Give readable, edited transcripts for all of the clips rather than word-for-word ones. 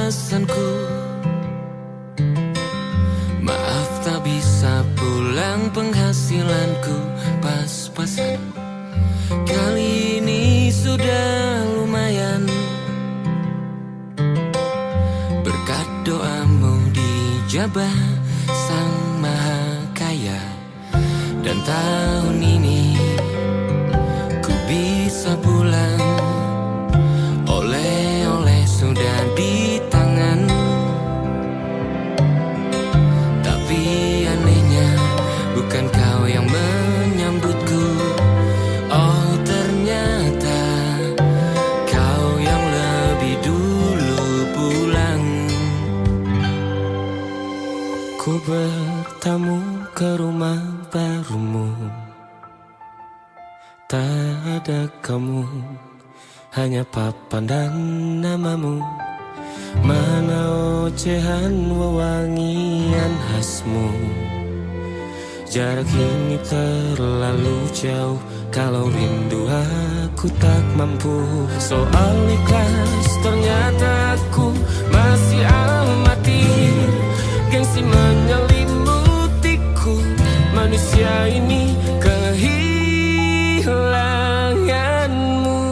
alasanku. Maaf tak bisa pulang, penghasilanku pas-pasan. Kali ini sudah lumayan, berkat doamu dijabah Sang Maha Kaya. Dan tahun ini ku bisa pulang, oleh-oleh sudah di tangan. Tapi anehnya bukan kau yang menyambutku. Oh ternyata kau yang lebih dulu pulang. Ku bertamu ke rumah barumu, tak ada kamu, hanya papan dan namamu. Mana ocehan wewangian khasmu. Jarak ini terlalu jauh, kalau rindu aku tak mampu. Soal ikhlas ternyata aku masih amati. Gengsi menyelimutiku, manusia ini kehilanganmu.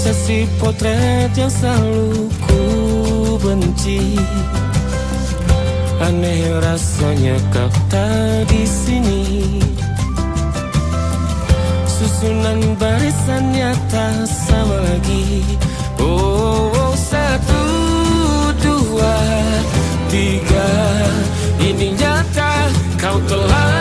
Sesi potret yang selalu ku benci, aneh rasanya kau tak di sini. Susunan barisannya tak sama lagi. Oh, 1, 2, 3, ini nyata kau telah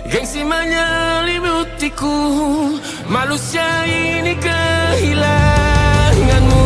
gengsi menyelimutiku, manusia ini kehilanganmu.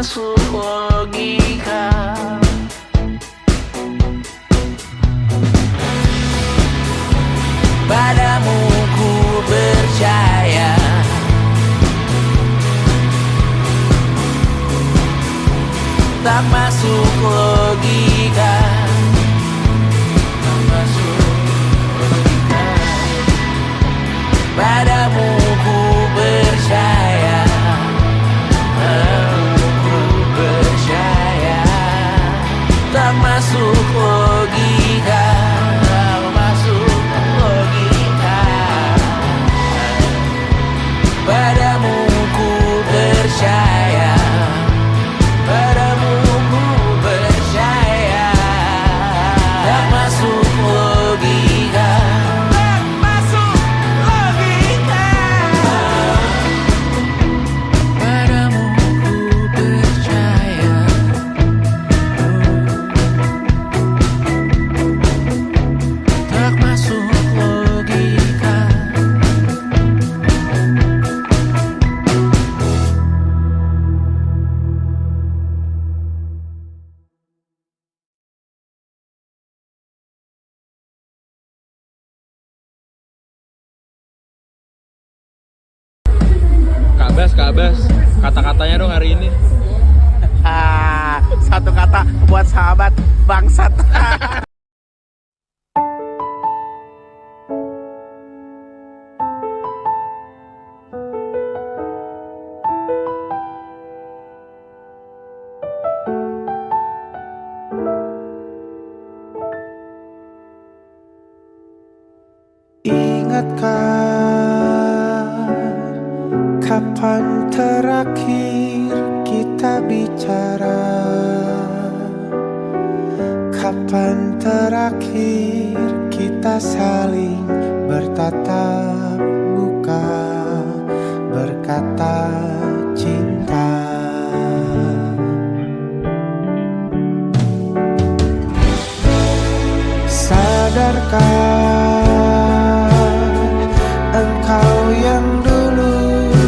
masuk logika. Padamu ku percaya, tak masuk logika, tak masuk logika. Padamu ku percaya, ku percaya, tak masuk logika, tak masuk logika. Padamu ku percaya, padamu ku percaya, tak masuk logika, tak masuk logika. Padamu ku percaya, tak masuk logika. Kak Bas, kata-katanya dong hari ini. Satu kata buat sahabat bangsat. Ingatkah kapan terakhir kita bicara? Kapan terakhir kita saling bertatap muka, berkata cinta? Sadarkah engkau yang dulu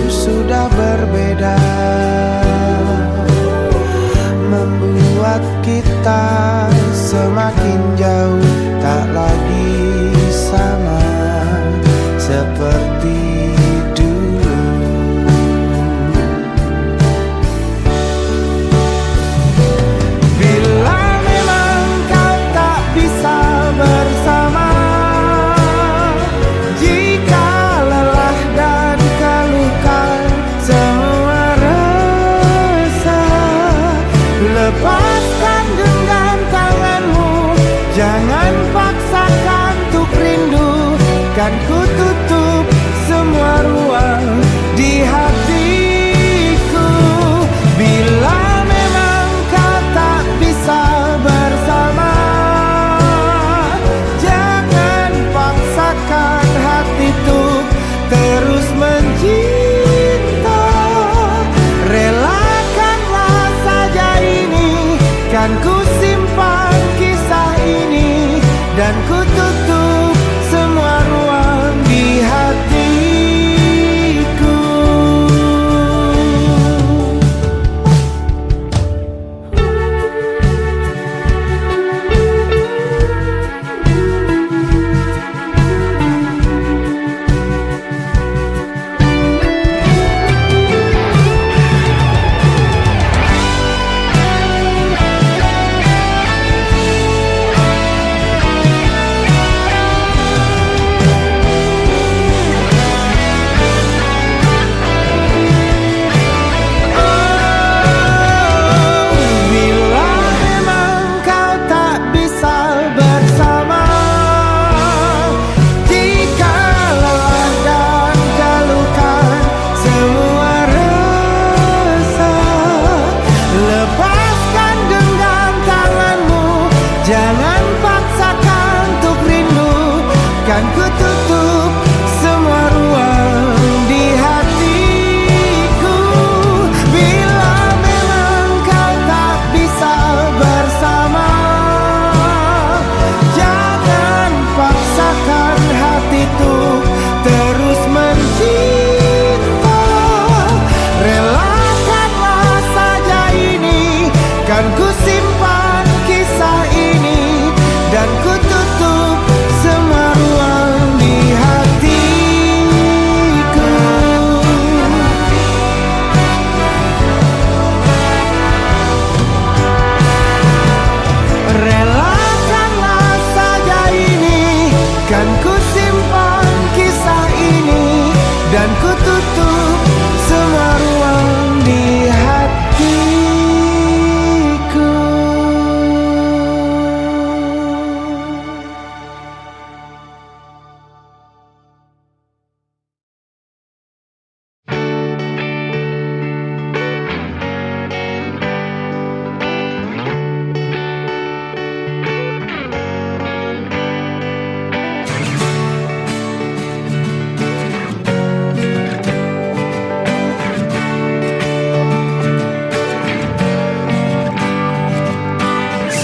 sudah berbeda, membuat kita semakin jauh, tak lagi sama seperti dulu. Bila memang kau tak bisa bersama, jika lelah dan keluhkan semua resah, lepaskan genggam tanganmu, jangan paksakan untuk rindu. Kan ku tutup semua ruang di hatiku. Bila memang kau tak bisa bersama, jangan paksakan hati untuk terus mencinta. Relakanlah saja ini, kan ku simpan kisah ini, dan ku tutup semua ruang tutup semua ruang di hatiku.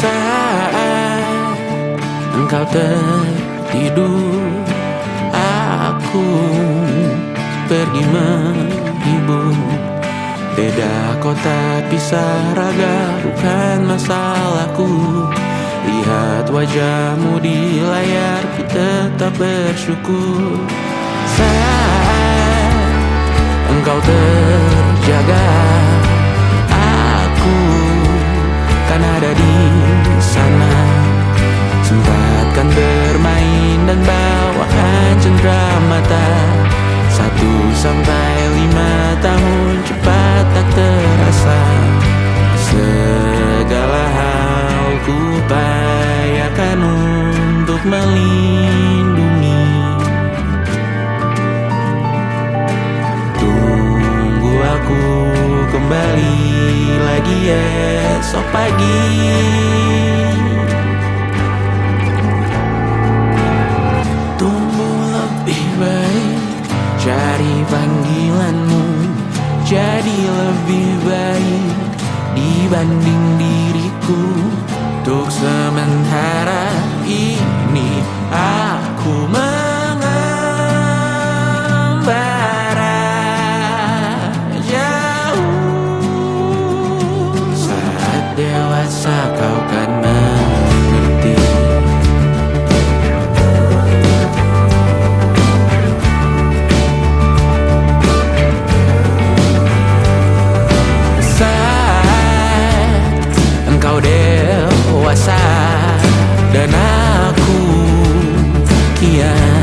Saat engkau tertidur, aku pergi menghibur. Beda kota pisah raga bukan masalahku. Lihat wajahmu di layar, ku tetap bersyukur. Saat engkau terjaga, aku kan ada di sana. Sempatkan bermain dan bawakan cenderamata. 1-5 tahun cepat tak terasa. Segala hal ku upayakan untuk melindungi. Tunggu aku kembali lagi esok pagi. Tumbuh lebih baik, cari panggilanmu, jadi lebih baik dibanding diriku. Untuk sementara ini aku mengembara jauh. Saat dewasa kau kan mengerti. Saat engkau dewasa dan aku kian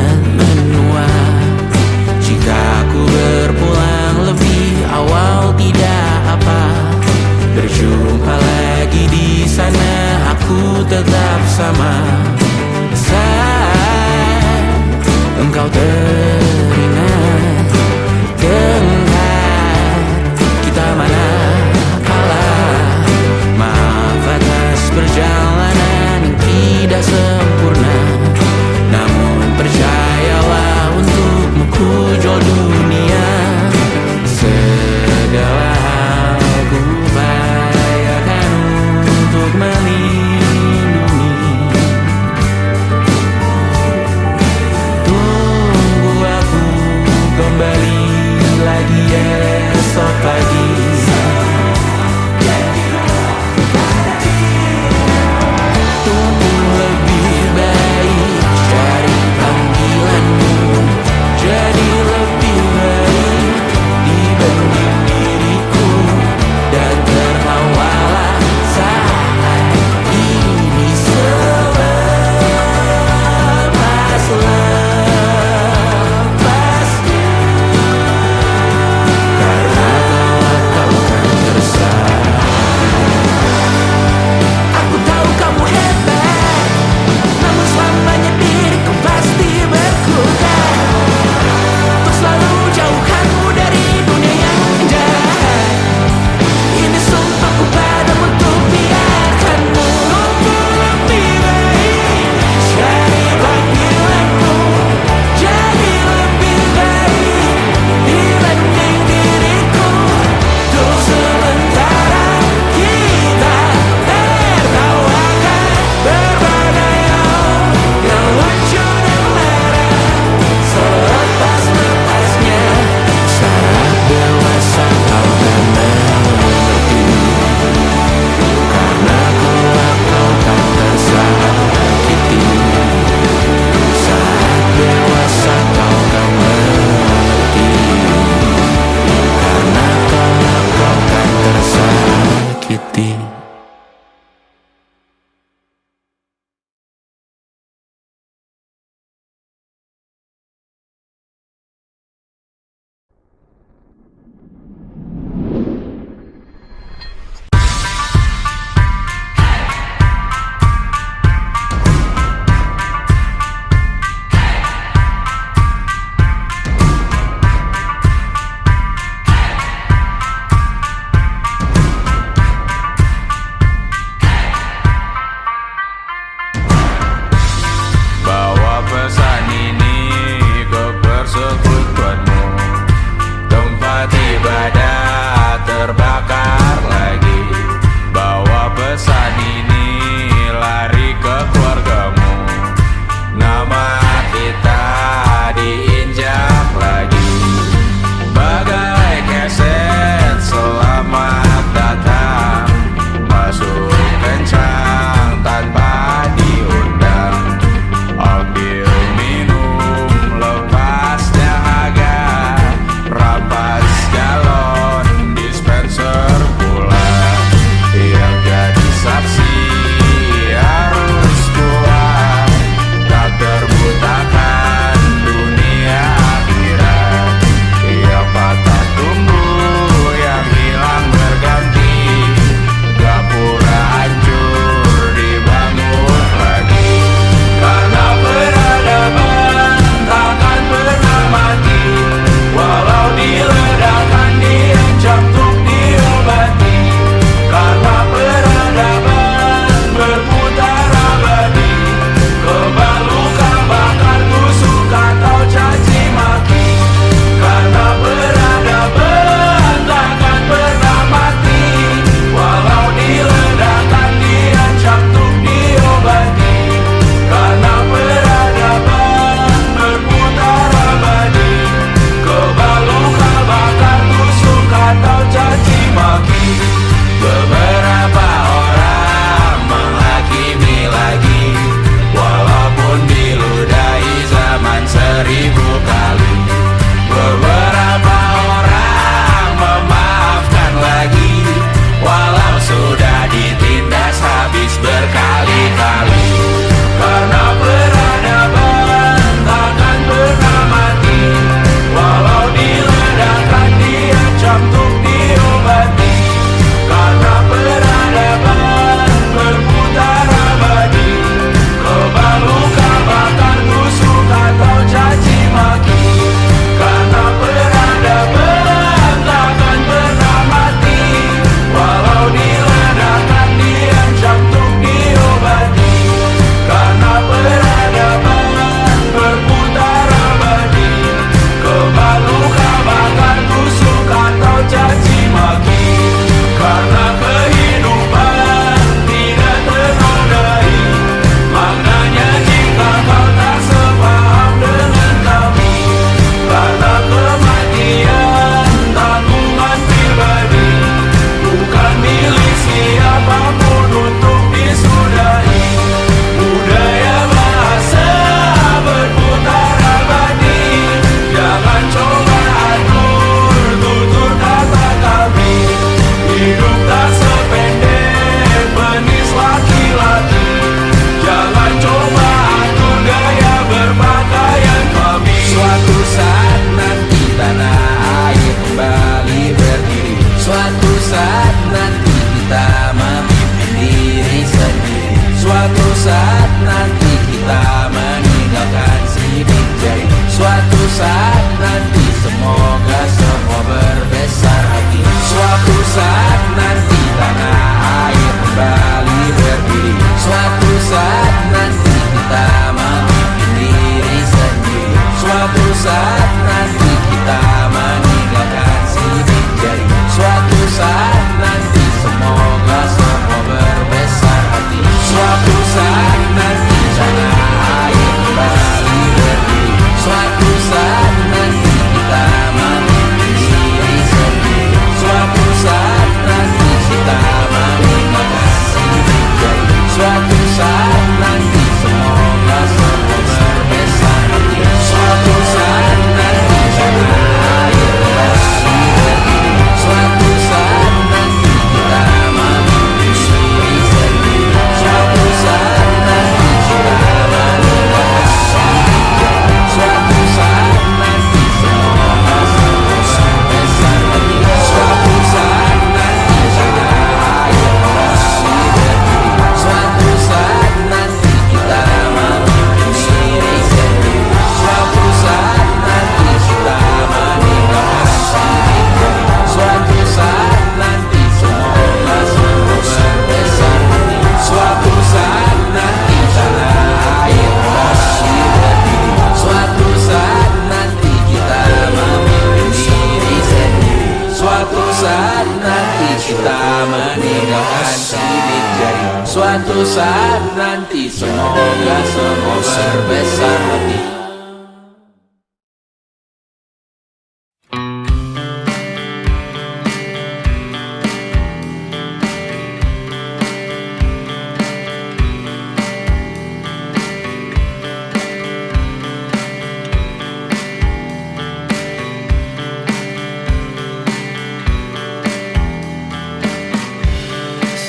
Suatu saat nanti semoga semua berbesar hati.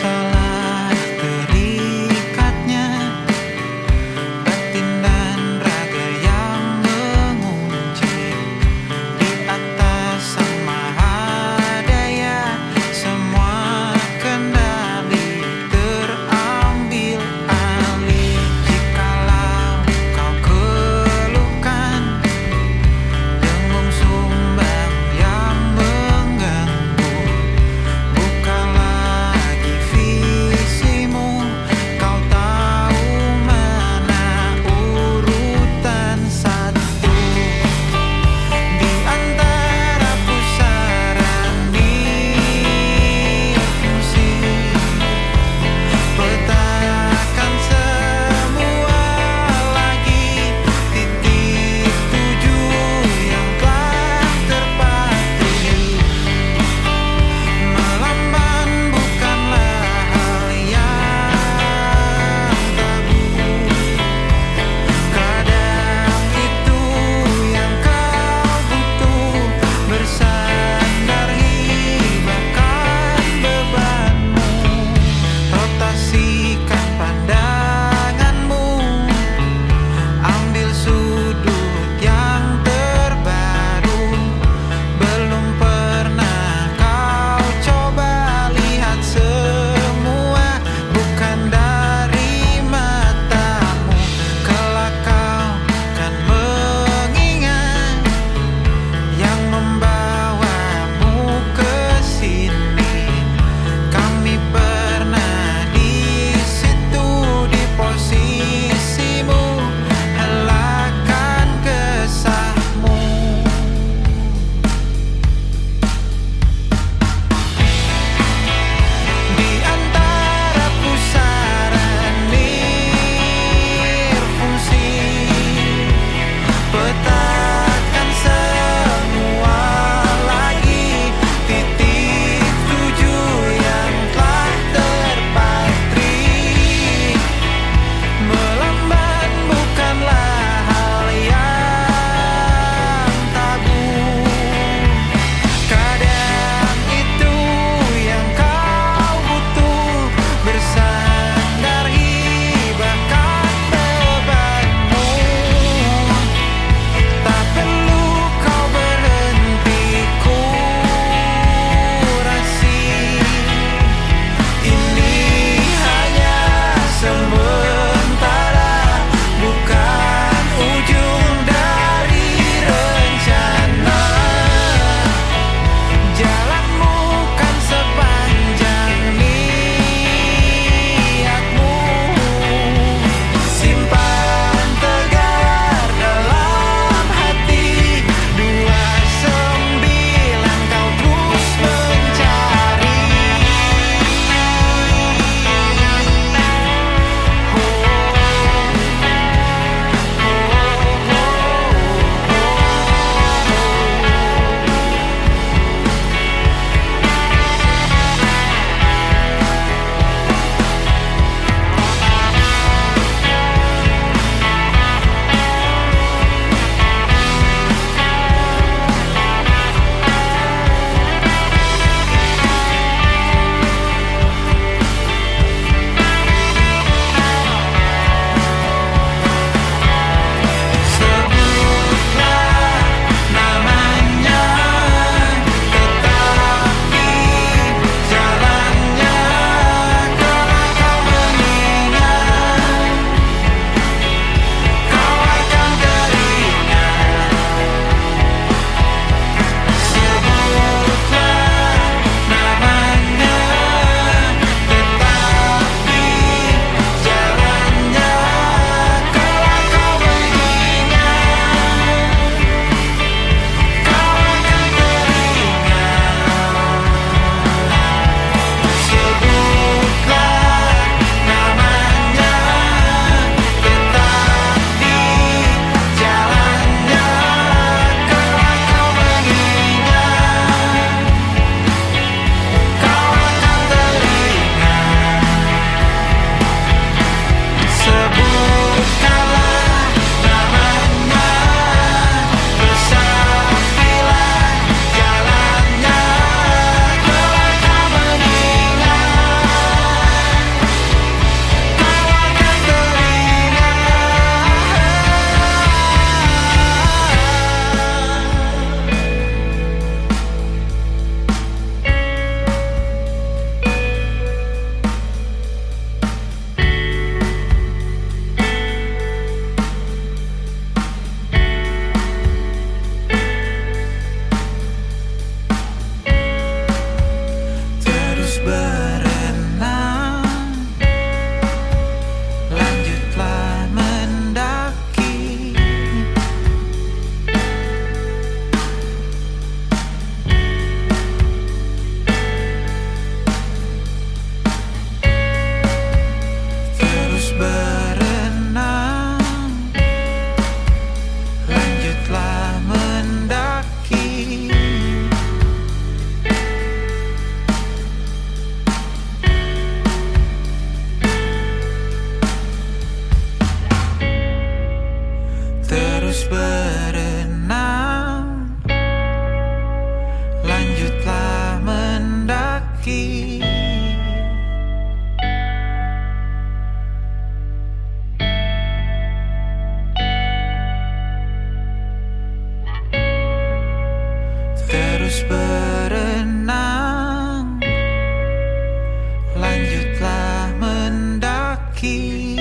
salah terikatnya batin dan raga yang terus berenang, lanjutlah mendaki.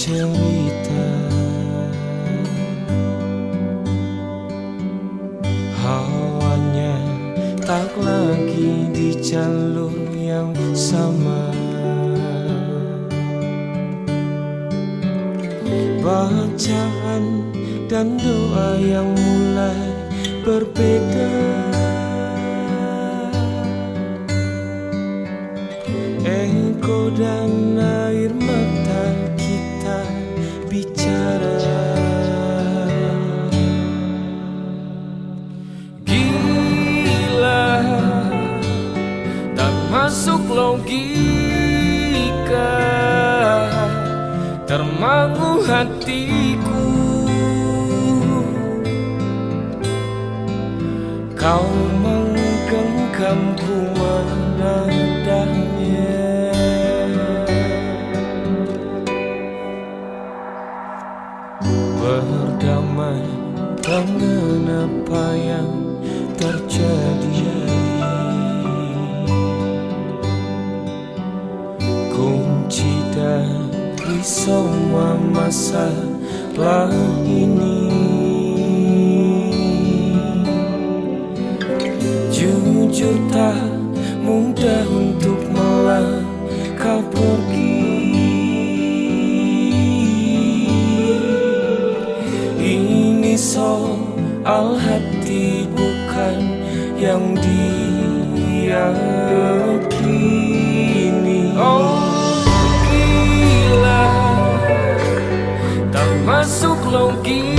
cerita hawanya tak lagi di jalur yang sama. Bacaan dan doa yang mulai berbeda. Engkau dan air mata kita bicara. Gila, tak masuk logika, termangu hatiku. Kau menggenggamku menadahnya. Berdamai dengan apa yang terjadi, kunci dari semua masalah ini. Jujur tak mudah untuk melangkah pergi. Ini soal hati bukan yang diyakini. Oh gila, tak masuk logika,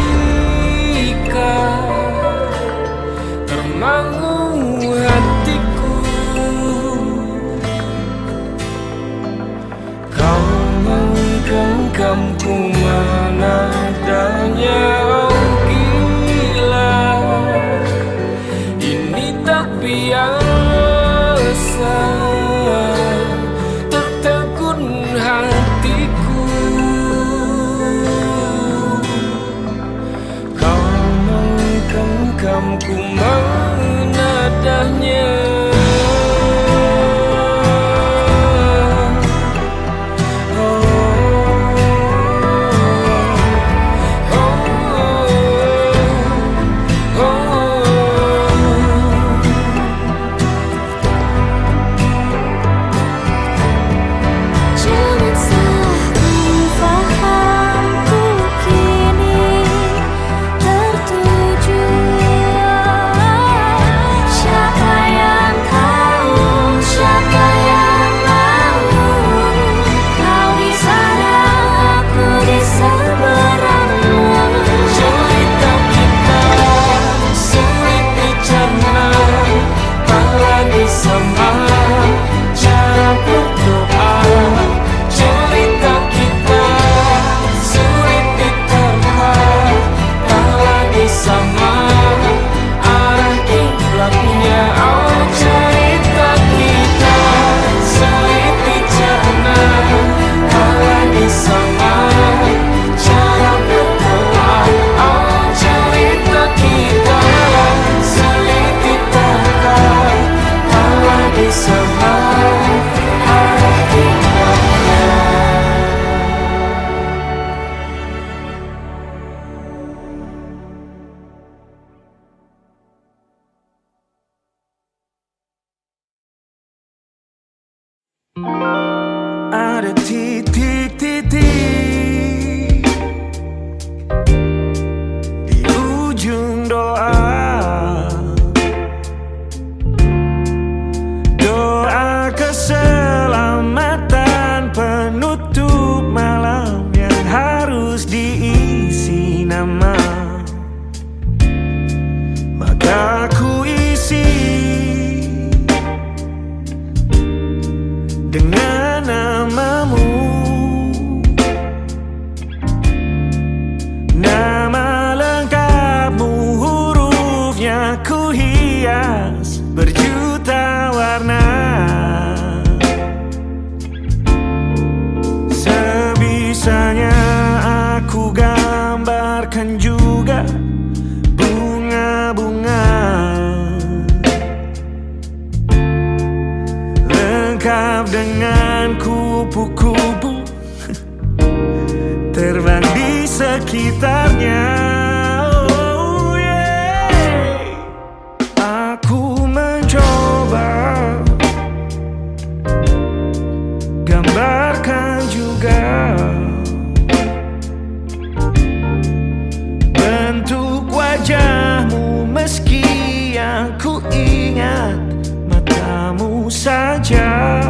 termangu hatiku. Kau menggenggamku menadahnya. Oh gila, ini tak biasa, tertegun hatiku. Kau menggenggamku menadahnya. Ada titik-titik di ujung doa, doa keselamatan penutup malam yang harus diisi nama. Maka ku isi dengan namamu, nama lengkapmu, hurufnya ku hias berjuta warna. Sebisanya aku gambarkan juga bunga-bunga lengkap dengan kupu-kupu terbang di sekitarnya. Oh yeah. Aku mencoba gambarkan juga bentuk wajahmu, meski yang ku ingat matamu saja.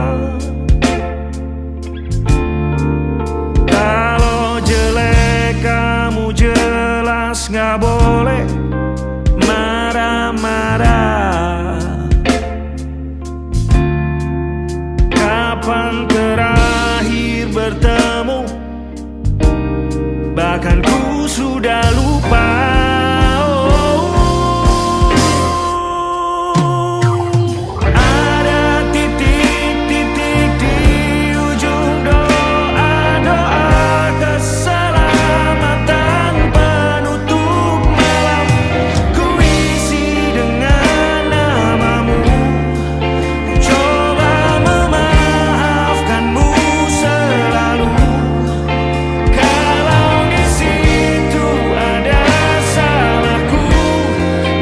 Kalau jelek kamu jelas gak boleh marah-marah. kapan terakhir bertemu, bahkan ku sudah lupa. Ada titik-titik di ujung doa-doa keselamatan penutup malam. Ku isi dengan namamu, coba memaafkanmu selalu. Kalau di situ ada salahku,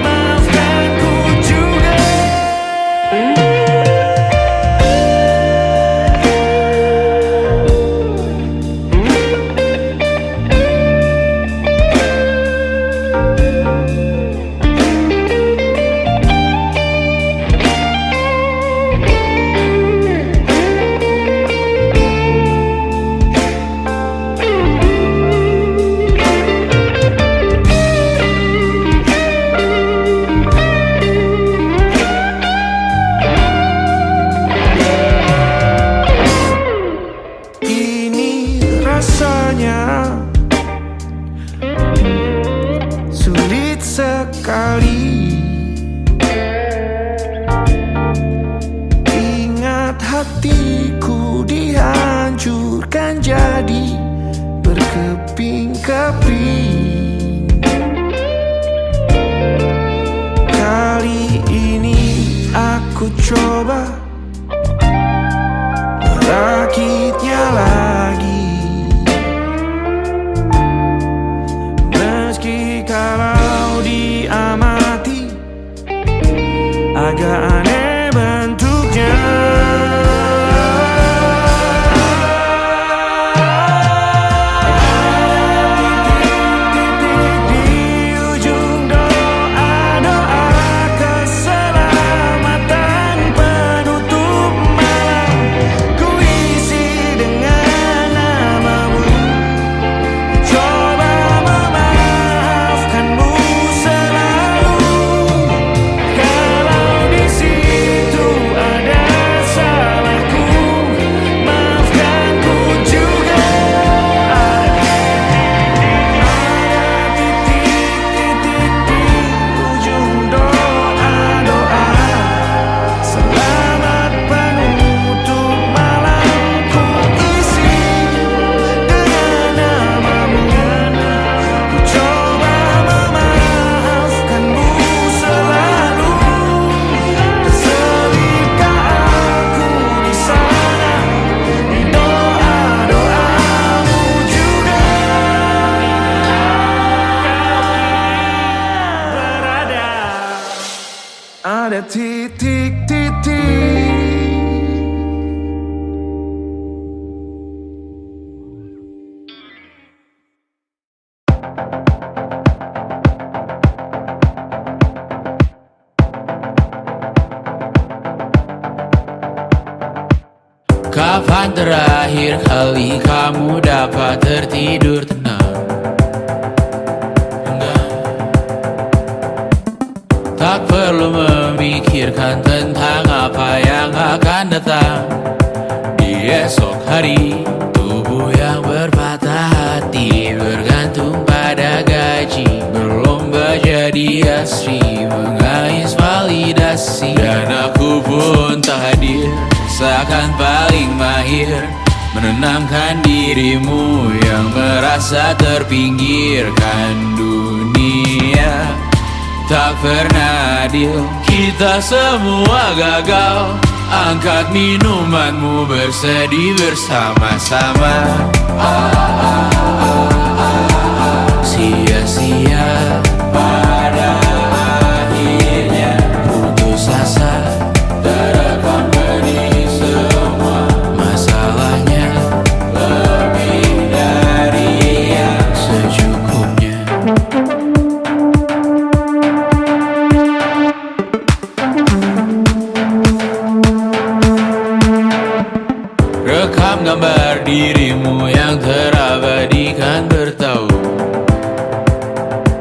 maafkanku juga. Ini rasanya sulit sekali. Ingat hatiku dihancurkan jadi berkeping-keping. Kali ini aku coba merakitnya lagi. Meski kalau diamati agak aneh bentuknya. Titik-titik di ujung doa-doa keselamatan penutup malam. Ku isi dengan namamu, coba memaafkanmu selalu. Kalau di situ ada salahku, maafkanku juga. Ada titik-titik di ujung doa-doa selamat penutup malam. Ku isi dengan namamu, ku coba memaafkanmu selalu. Terselipkah aku di sana, di doa-doamu juga. Berada ada titik-titik. Kapan terakhir kali kamu dapat tertidur tenang? Enggak. Tak perlu memikirkan tentang apa yang akan datang di esok hari. Tubuh yang berpatah hati bergantung pada gaji, berlomba jadi asri, mengais validasi. Dan aku pun tak hadir, seakan paling mahir menenangkan dirimu yang merasa terpinggirkan dunia. Tak pernah adil, kita semua gagal. Angkat minumanmu, bersedih bersama-sama. Sia-sia pada akhirnya putus asa, terekam benih semua. Masalahnya lebih dari yang secukupnya. Rekam gambar dirimu yang terabadikan bertahun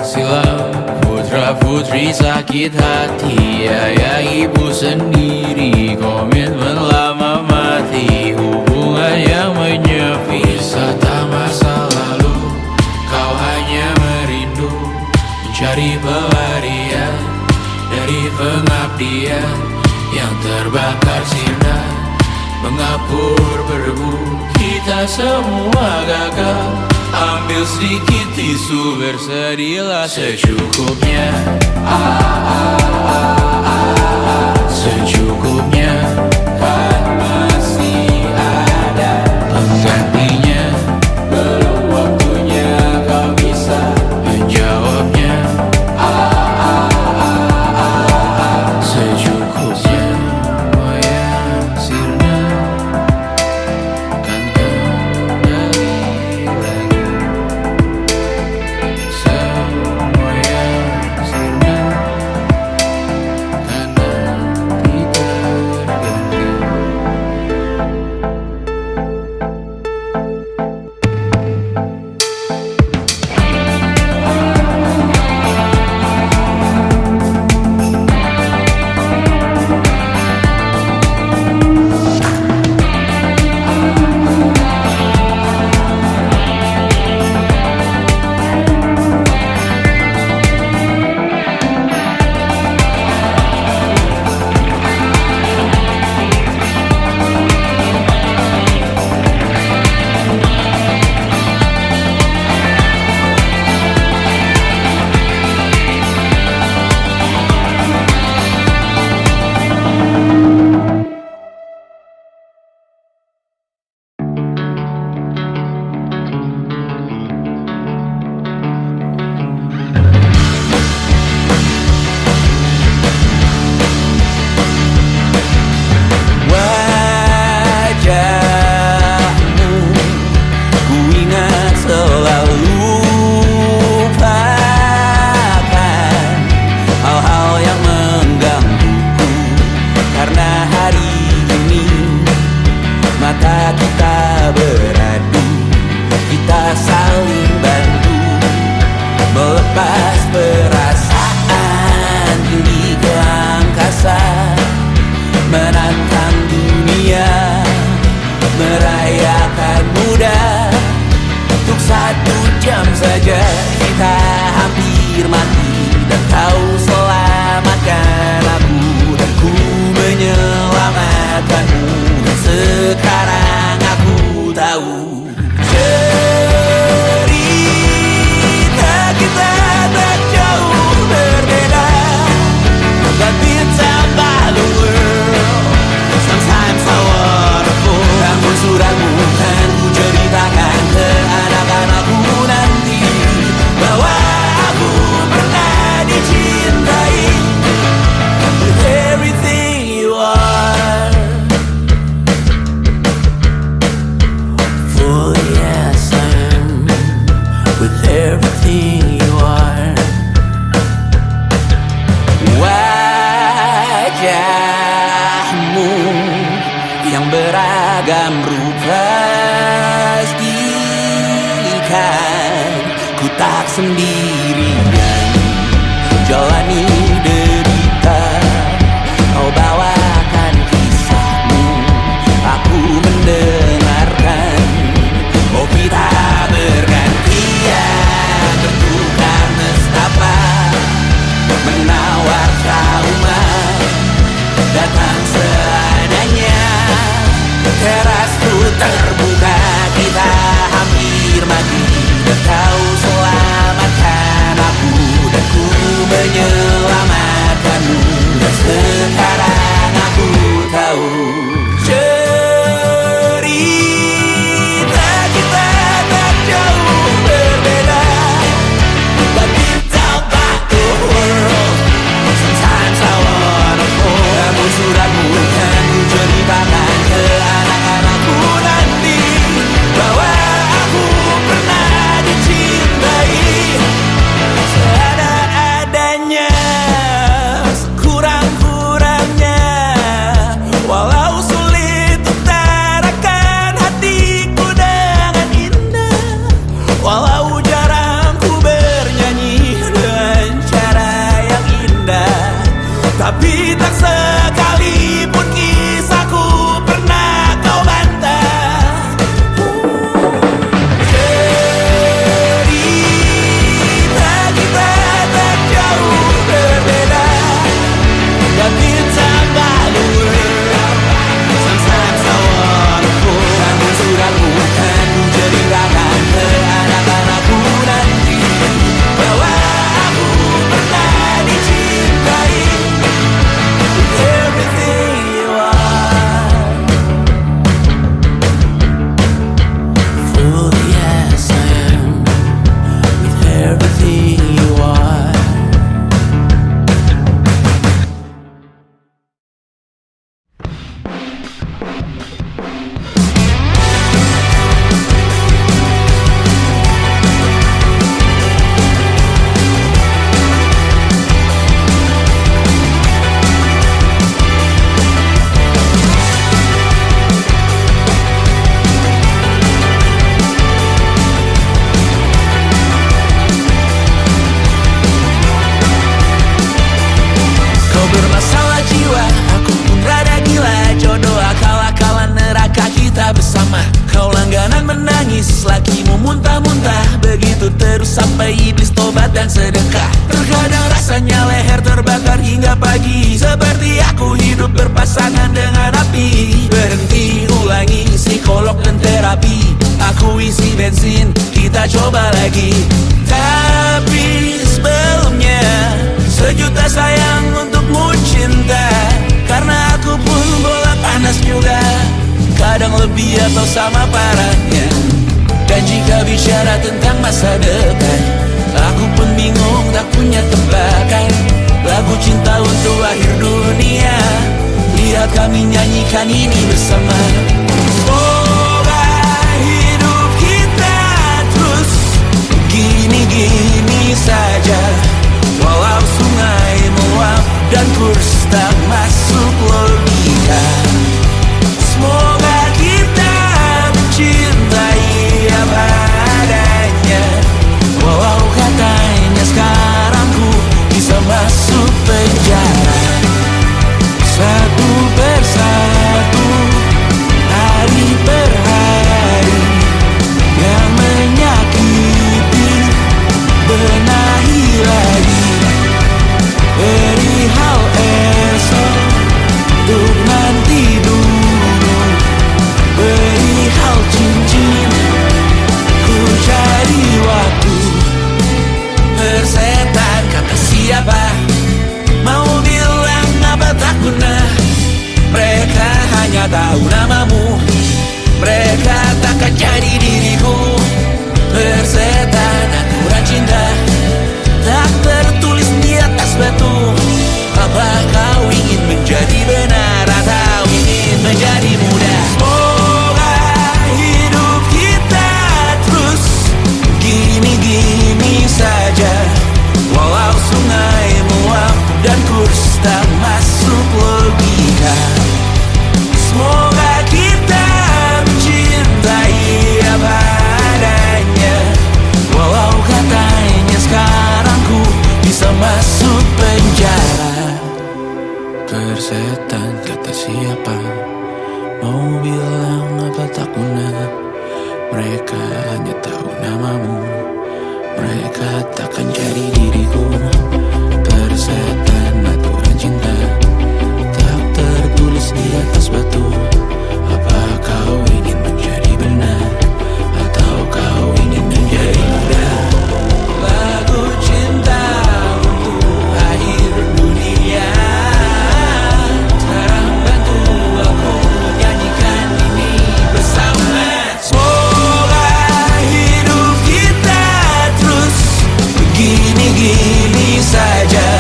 silam. Putra-putri sakit hati, ayah ibu sendiri, komitmen lama mati. dapur berdebu, kita semua gagal. Ambil sedikit tisu, bersedilah secukupnya. Secukupnya, kan masih ada penggantinya. Belum waktunya kau bisa menjawabnya. Secukupnya, wayang sirna, kan kembali lagi. Semua yang sirna, kan nanti terganti. Wajahmu ku ingat selalu, lupakan hal-hal yang menggangguku. Karena hari ini mata kita beradu, kita saling bantu melepas perasaan tinggi ke angkasa, menantang dunia, merayakan muda. Untuk 1 jam saja kita hampir mati, dan kau selamatkan aku, dan ku menyelamatkanmu. Dan sekarang aku tahu cerita kita tak jauh berbeda. But it's about the world. Sometimes I wanna fall. Namun suratmu kan ku ceritakan ke anak-anakku nanti, bahwa aku pernah dicintai with everything you are. For yes I am, with everything you are. Wajahmu yang beragam rupa, pastikan ku tak sendirian jalani derita. Kau bawakan kisahmu, aku mendengarkan. Oh, kita bergantian, bertukar nestapa, menawar trauma, datang seadanya. Terasku terbuka, kita hampir mati, dan kau selamatkan aku, dan ku menyelamatkanmu. Dan sekarang aku tahu cerita kita tak jauh berbeda. But it's about the world. Sometimes I wanna fall. Namun suratmu kan ku ceritakan ke anak-anakku nanti, bahwa aku pernah dicintai seada-adanya, sekurang-kurangnya. terus lakimu muntah-muntah. Begitu terus sampai iblis tobat dan sedekah. Terkadang rasanya leher terbakar hingga pagi, seperti aku hidup berpasangan dengan api. Berhenti, ulangi psikolog dan terapi. Aku isi bensin, kita coba lagi. Tapi sebelumnya, sejuta sayang untukmu cinta. Karena aku pun bola panas juga, kadang lebih atau sama parahnya. Dan jika bicara tentang masa depan, aku pun bingung tak punya tebakan. Lagu cinta untuk akhir dunia, lihat kami nyanyikan ini bersama. Semoga hidup kita terus gini-gini saja, walau sungai meluap dan kurs tak masuk logika. Semoga kita mencintai apa adanya, walau katanya sekarang ku bisa masuk penjara. Satu persatu, hari per hari, yang menyakiti benahi lagi. Perihal esok, untuk nanti dulu. Perihal cincin, ku cari waktu. Persetan kata siapa, mau bilang apa tak guna. Mereka hanya tahu namamu, mereka takkan jadi diriku. Persetan aturan cinta, tak tertulis di atas batu. Apa kau ingin menjadi benar atau ingin menjadi muda? Semoga hidup kita terus gini-gini saja, walau sungai meluap dan kurs tak masuk logika. Semoga kita mencintai apa adanya, walau katanya sekarang ku bisa masuk penjara. Persetan kata siapa, mau bilang apa tak guna. Mereka hanya tahu namamu, mereka takkan jadi diriku. Persetan aturan cinta, tak tertulis di atas batu. Apa kau ingin menjadi benar atau kau ingin menjadi muda? Lagu cinta untuk akhir dunia, sekarang bantu aku nyanyikan ini bersama. Semoga hidup kita terus begini-gini saja,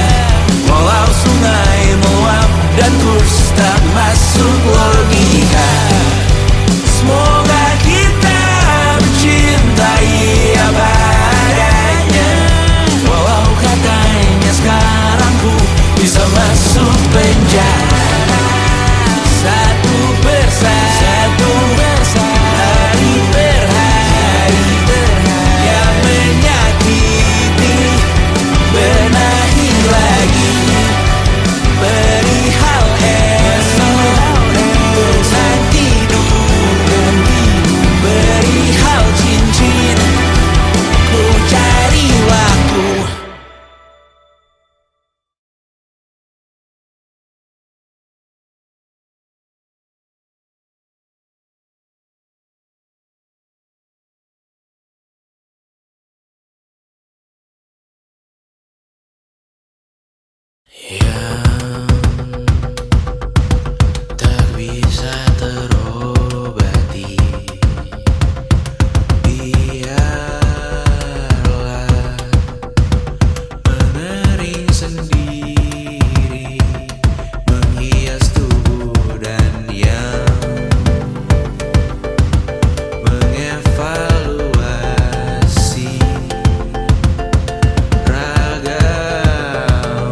walau sungai meluap dan kurs tak masuk logika. Semoga kita mencintai apa adanya, walau katanya sekarang ku bisa masuk penjara. Satu persatu, hari per hari, yang menyakiti benahi lagi. Perihal esok, untuk nanti dulu. Perihal cincin, ku cari waktu. Yang tak bisa terobati, biarlah mengering sendiri, menghias tubuh dan yang mengevaluasi ragam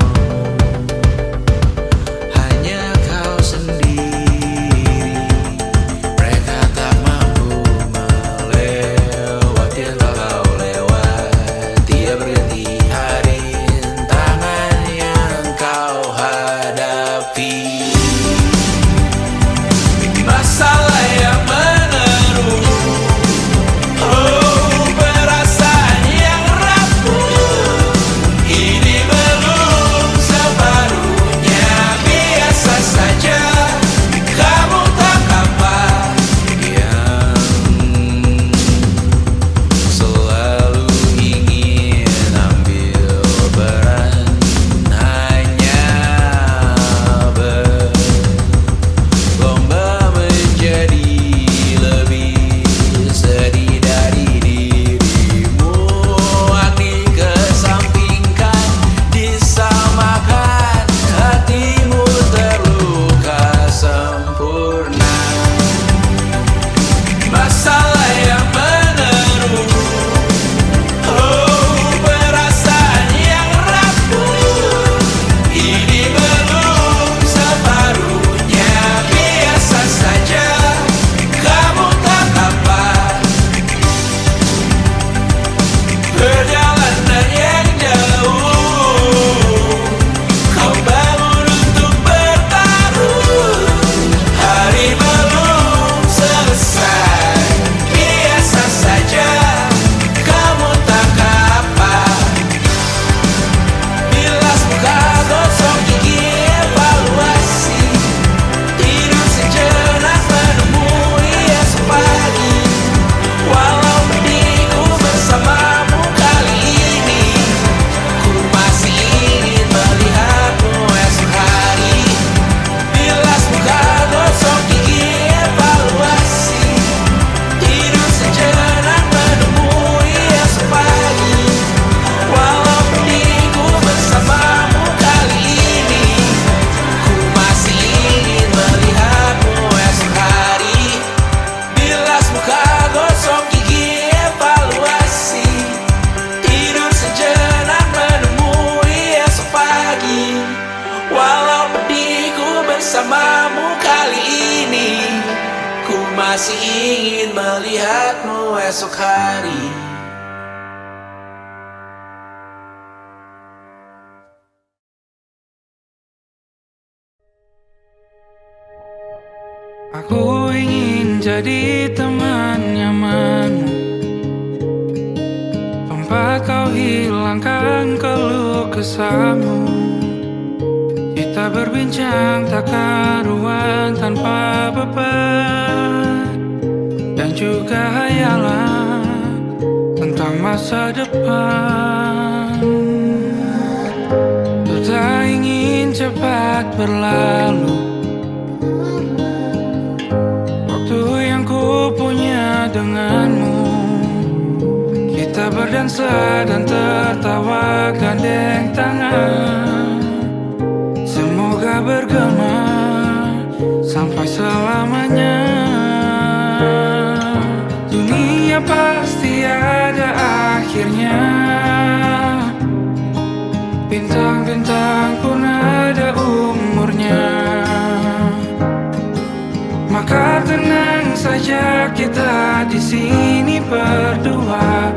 ingin melihatmu esok hari. Aku ingin jadi teman nyamanmu, tempat kau hilangkan keluh kesahmu. Kita berbincang tak karuan tanpa beban, dan juga hayalan tentang masa depan. Ku tak ingin cepat berlalu yang ku punya denganmu. Kita berdansa dan tertawa gandeng tangan. Semoga bergema sampai selamanya. Dunia pasti ada akhirnya, bintang-bintang pun ada umurnya. Maka tenang saja kita di sini berdua.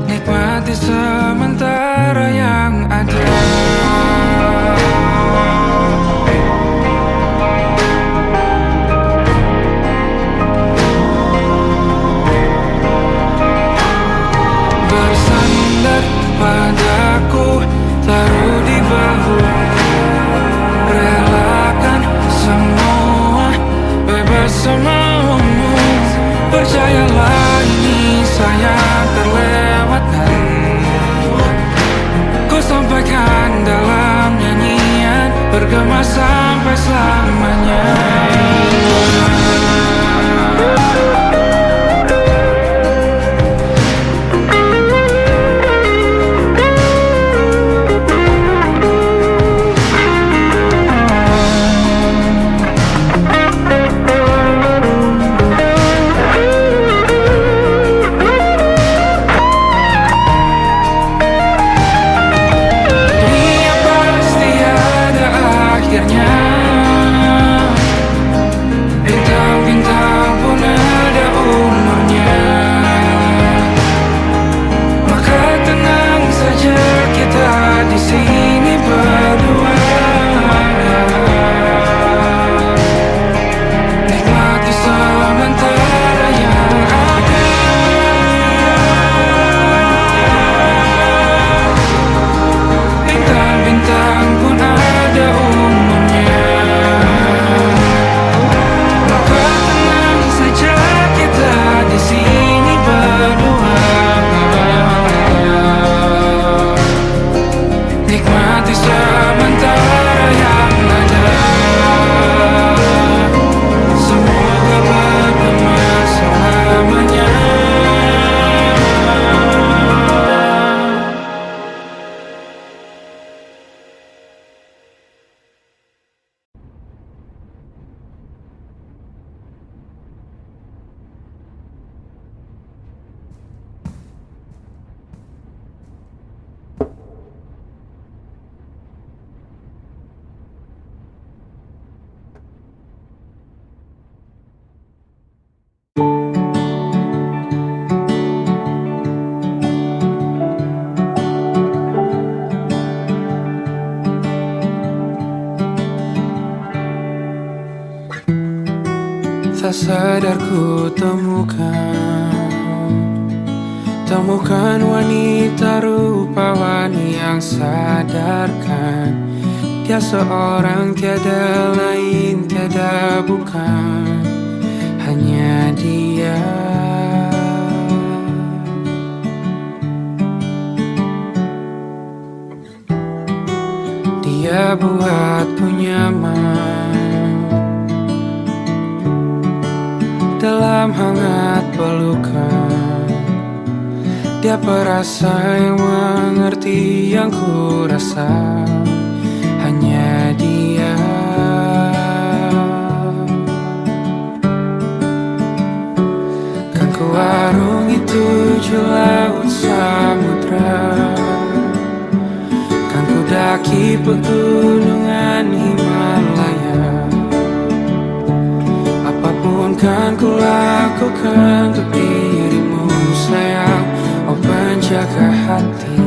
Nikmati sementara yang ada. Bersandar padaku, taruh di bahu. Relakan semua, bebas semaumu. Percayalah ini sayang terlewatkan. Ku sampaikan dalam nyanyian, bergema sampai selamanya. Bintang-bintang pun ada umurnya. Maka tenang saja kita di sini berdua. Nikmati sementara yang ada. Bintang-bintang pun ada umurnya. Di sini berdua, nikmati sementara yang ada. Semoga bergema selamanya. Tak sadar ku temukan wanita rupawani yang sadarkan dia seorang, tiada lain, tiada bukan, hanya dia. Dia buatku nyaman dalam hangat pelukan. Dia perasa yang mengerti yang ku rasa, hanya dia. Kan ku arungi 7 laut samudra, kan ku daki pegunungan Himalaya. kan ku lakukan untuk dirimu sayang, oh penjaga hati.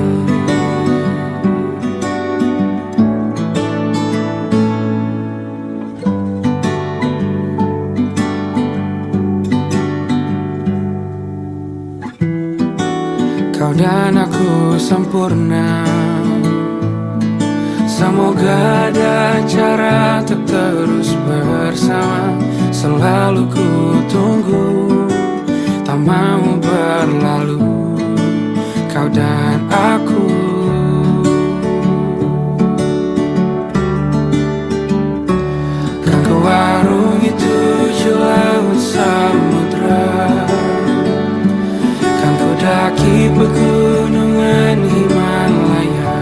Kau dan aku sempurna, semoga ada cara untuk terus bersama. Selalu ku tunggu, tak mau berlalu, kau dan aku. Kan ku warungi 7 laut samudra, kan ku daki pegunungan Himalaya.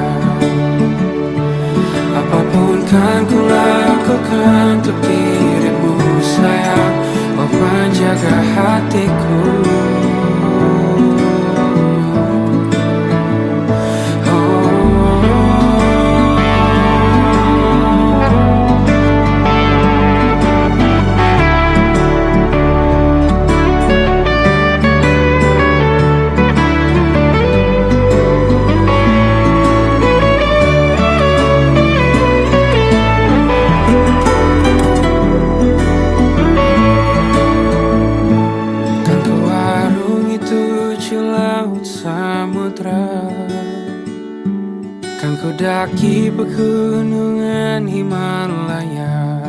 Apapun kan ku lakukan untuk dirimu sayang, oh penjaga hatiku. Kan ku daki pegunungan Himalaya.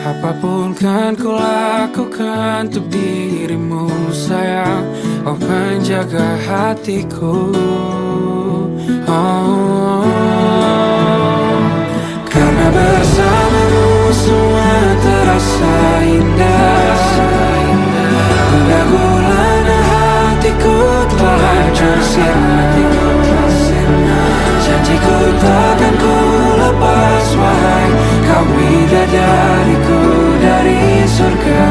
Apapun kan ku lakukan untuk dirimu sayang, oh penjaga hatiku. Oh, karena bersamamu semua terasa indah. Gundah gulana hatiku telah hancur sirna. Janjiku takkan ku lepas, wahai kau bidadariku dari surga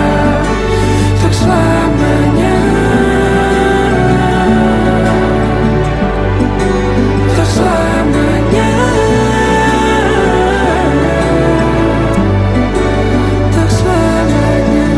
untuk selamanya, untuk selamanya, untuk selamanya.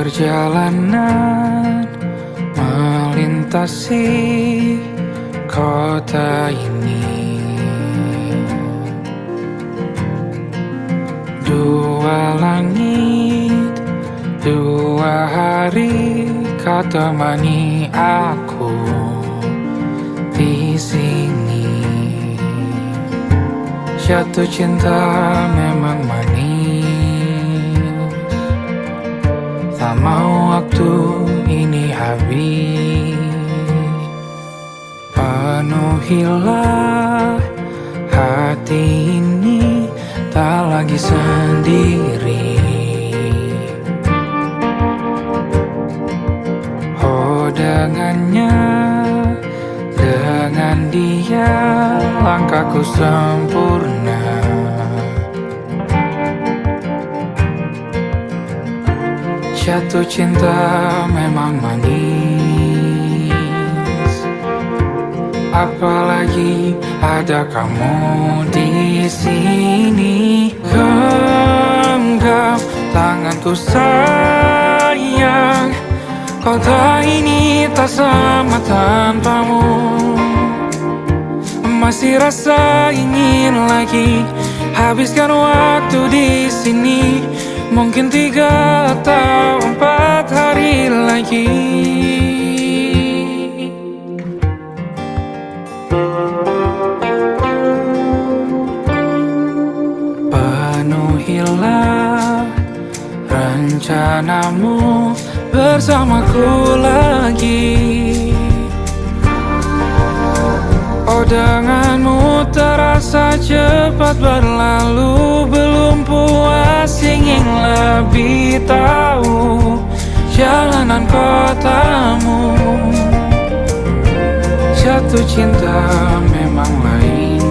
Perjalanan melintasi kota ini, 2 langit, 2 hari kau temani aku di sini. Jatuh cinta memang manis, tak mau waktu ini habis. Penuhilah hati ini, tak lagi sendiri. Oh dengannya, dengan dia langkahku sempurna. Jatuh cinta memang manis, apalagi ada kamu di sini. Genggam tanganku sayang, Kota ini tak sama tanpamu. Masih rasa ingin lagi habiskan waktu di sini. Mungkin 3 atau 4 hari lagi. Penuhilah rencanamu bersamaku lagi. Oh, denganmu terasa cepat berlalu. Belum puas ingin lebih tahu jalanan kotamu. Jatuh cinta memang lain,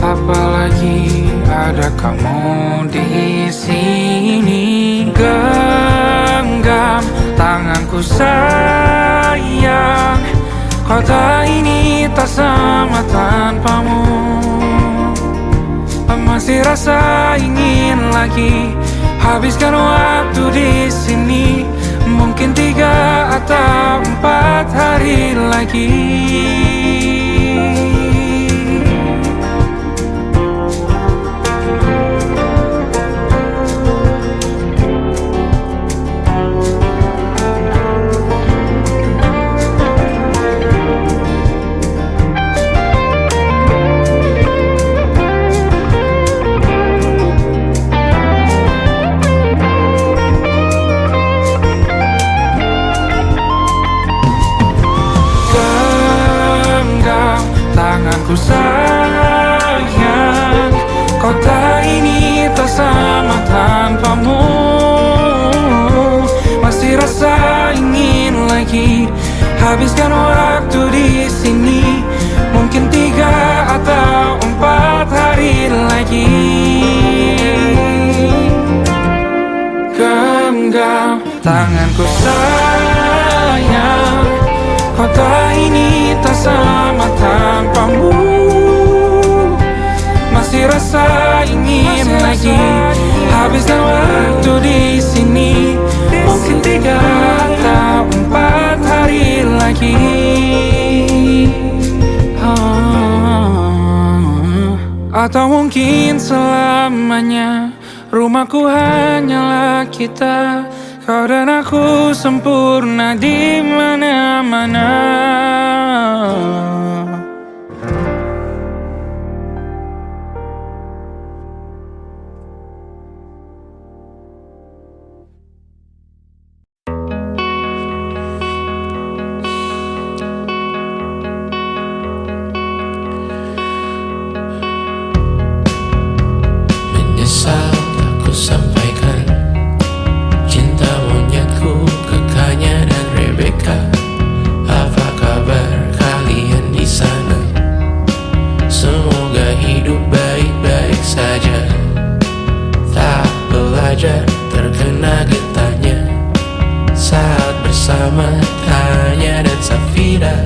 apalagi ada kamu di sini. Genggam tanganku sayang, kota ini tak sama tanpamu. Masih rasa ingin lagi habiskan waktu di sini. Mungkin 3 atau 4 hari lagi. Tanganku sayang, kota ini tak sama tanpamu. Masih rasa ingin lagi habiskan waktu di sini. Mungkin 3 atau 4 hari lagi. Genggam tanganku sayang, kota ini tak sama tanpamu. Masih rasa ingin lagi habiskan waktu di sini. Mungkin 3 atau 4 hari lagi. Atau mungkin selamanya. Rumahku hanyalah kita, kau dan aku sempurna di mana-mana. Menyesal tak ku sampaikan cinta monyetku ke Kanya dan Rebecca. Apa kabar kalian di sana? Semoga hidup baik-baik saja. Tak belajar terkena getahnya saat bersama Tanya dan Safira.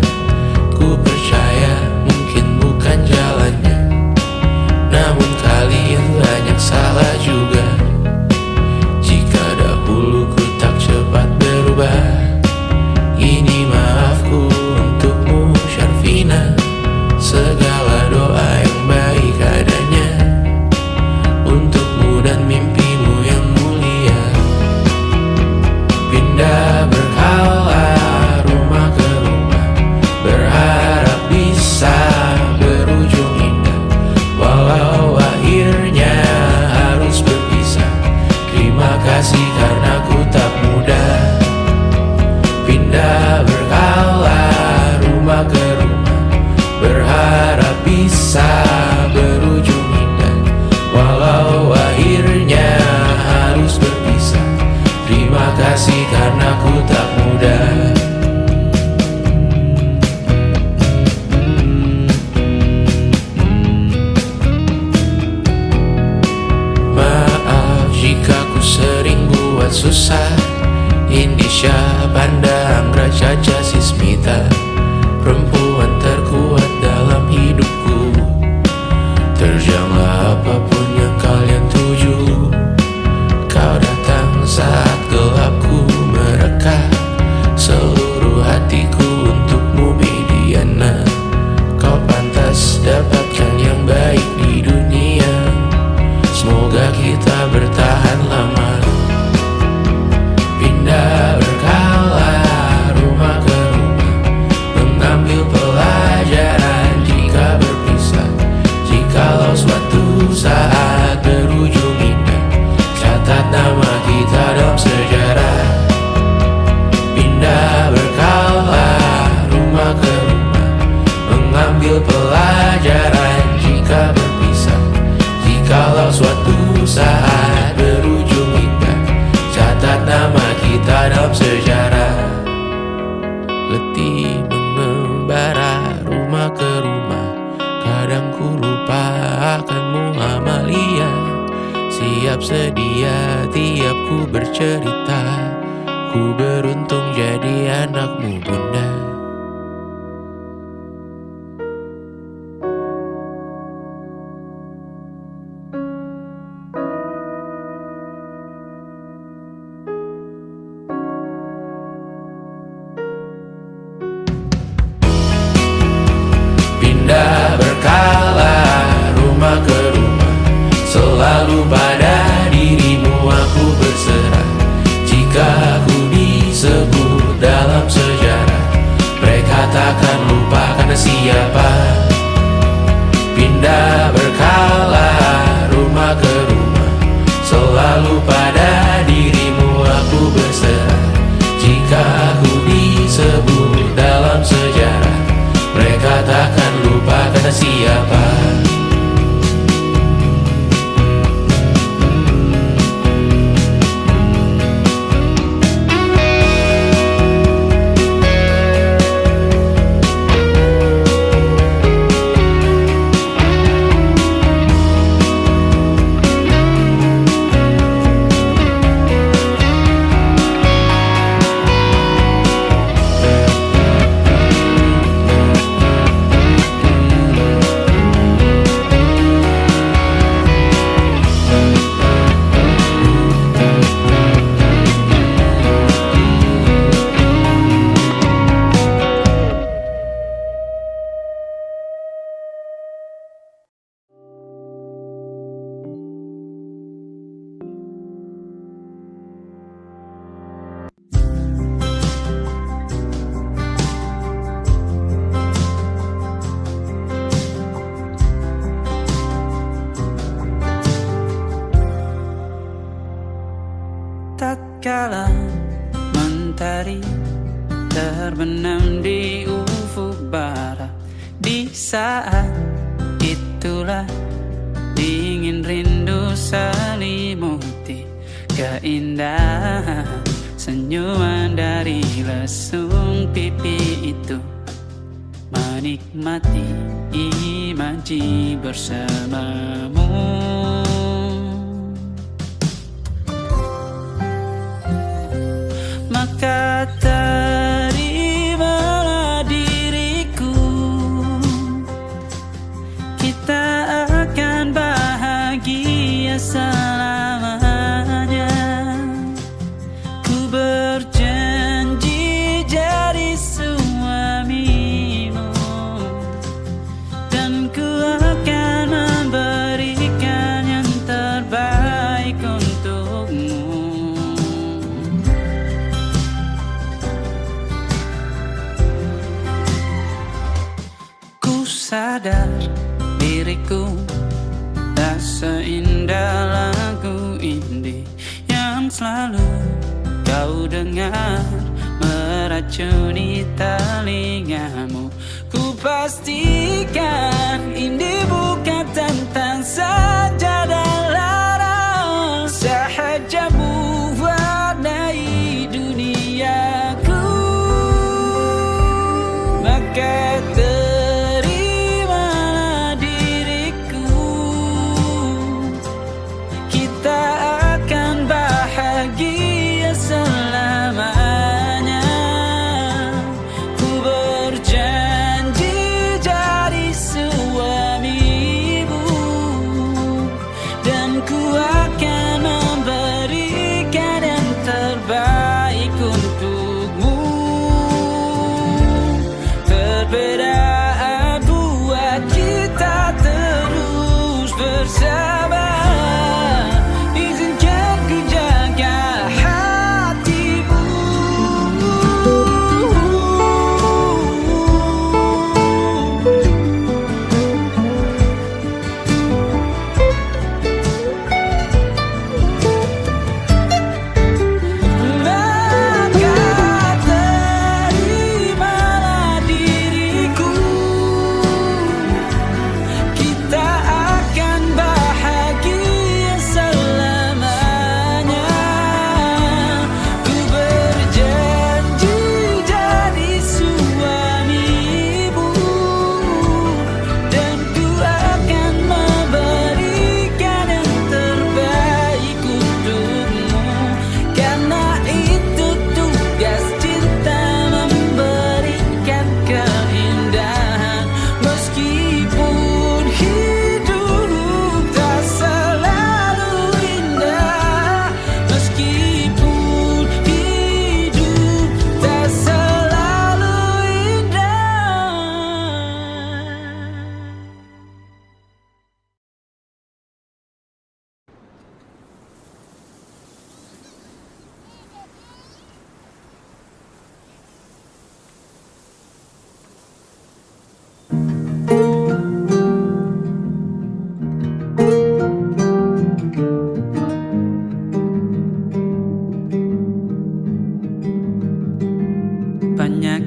Ku percaya mungkin bukan jalannya, namun kalian banyak salah juga. Jika dahulu ku tak cepat berubah, ini maafku untukmu Syarfina. Segala doa yang baik adanya untukmu dan mimpimu yang mulia. Pindah berkala rumah ke rumah, berharap bisa berujung indah. Walau akhirnya harus berpisah, terima kasih karena ku tak mudah. Pindah berkala rumah ke rumah, berharap bisa berujung indah. Walau akhirnya harus berpisah, terima kasih karena ku tak mudah. Maaf jika ku sering buat susah. Indisha, Banda, Anggra, Caca, Sismita, perempuan terkuat dalam hidupku. Terjanglah apapun yang kalian tuju. Kau datang saat tetap sedia tiap ku bercerita. Ku beruntung jadi anakmu bunda. Pindah berkala rumah ke rumah, selalu pada dirimu aku berserah. Jika aku disebut dalam sejarah, mereka takkan lupa karena siapa. Pindah berkala rumah ke rumah, selalu pada dirimu aku berserah. Jika aku disebut dalam sejarah, mereka takkan lupa kata siapa. Tatkala mentari terbenam di ufuk barat, di saat itulah dingin rindu selimuti keindahan senyuman dari lesung pipi itu. Menikmati imaji bersamamu. Maka terimalah diriku, kita akan bahagia selamanya. Ku berjanji jadi suamimu, dan ku akan memberikan yang terbaik untukmu. Sadar diriku tak seindah lagu indie yang selalu kau dengar meracuni telingamu. Ku pastikan indie bukan tentang sajadah larang, sahaja mewarnai duniaku. Maka bahagia selamanya. Ku berjanji jadi suamimu.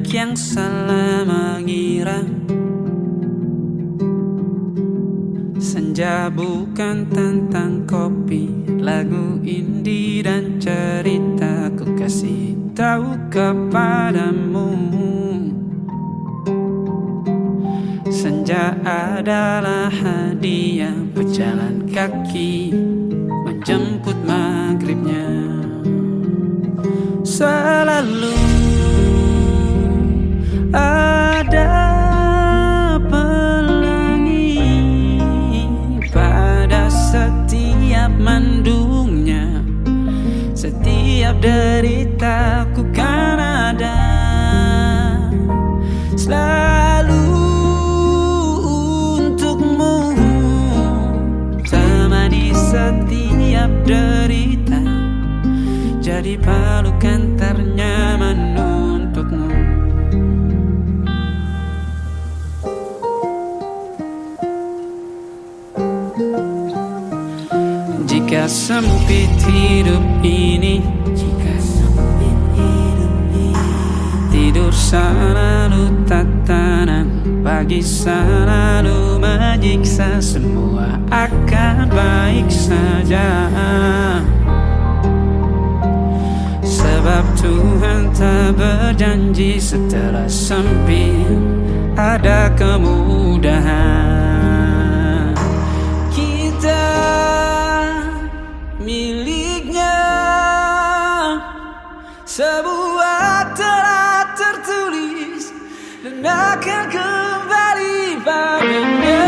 banyak yang salah mengira senja bukan tentang kopi, lagu indie dan cerita ku kasih tahu kepadamu. Senja adalah hadiah pejalan kaki menjemput maghribnya. Selalu ada pelangi pada setiap mendungnya. Setiap deritaku kan ada selalu untukmu, temani setiap derita, jadi pelukan ternyaman untukmu. Jika sempit hidup ini, tidur selalu tatanan, pagi selalu menyiksa, semua akan baik saja. Sebab Tuhan tak berjanji setelah sempit ada kemudahan. Kita miliknya, sebuah telah tertulis dan akan kembali padanya.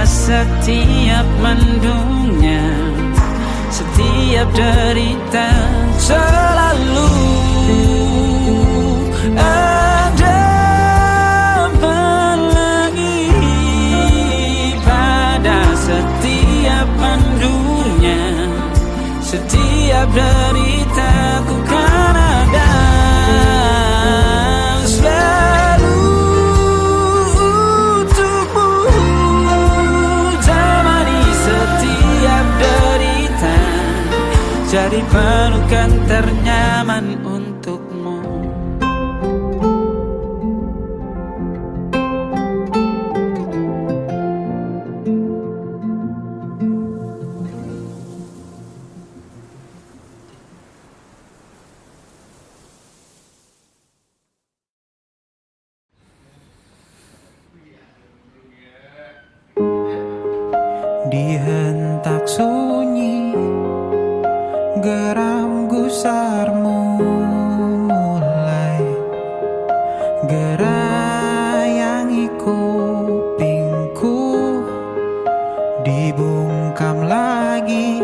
Setiap mendungnya, setiap derita, selalu ada pelangi pada setiap mendungnya. Setiap derita ku kan ada jadi pelukan ternyaman untukmu. Di hentak sunyi, geram gusarmu mulai gerayangi kupingku, dibungkam lagi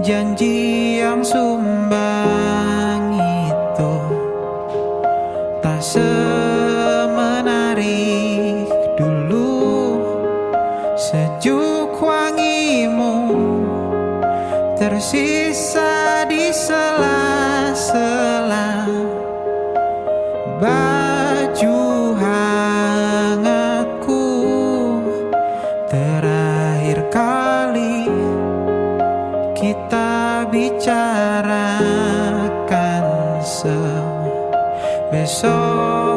janji yang sumbang itu, tak semenarik dulu. Sejuk wangimu tersisa di sela-sela baju hangatku. Terakhir kali kita bicarakan semua besok.